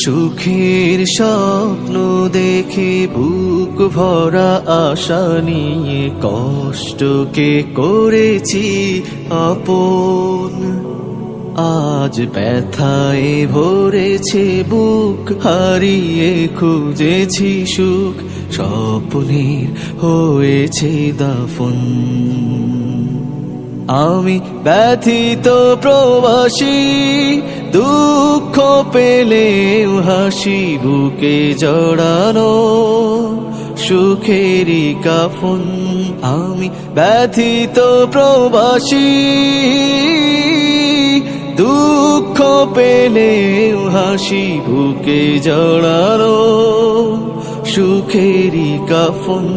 সুখের স্বপ্ন দেখে বুক ভরা আশা নিয়ে কষ্টকে করেছি আপন। আজ ব্যথায় ভরেছে বুক, হারিয়ে খুঁজেছি সুখ, স্বপ্নের হয়েছে দাফন। আমি ব্যথিত প্রবাসী, দুঃখ পেলেও হাসি বুকে জড়ানো সুখেরই কাফন। আমি ব্যথিত প্রবাসী, দুঃখ পেলেও হাসি বুকে জড়ানো সুখেরই কাফন।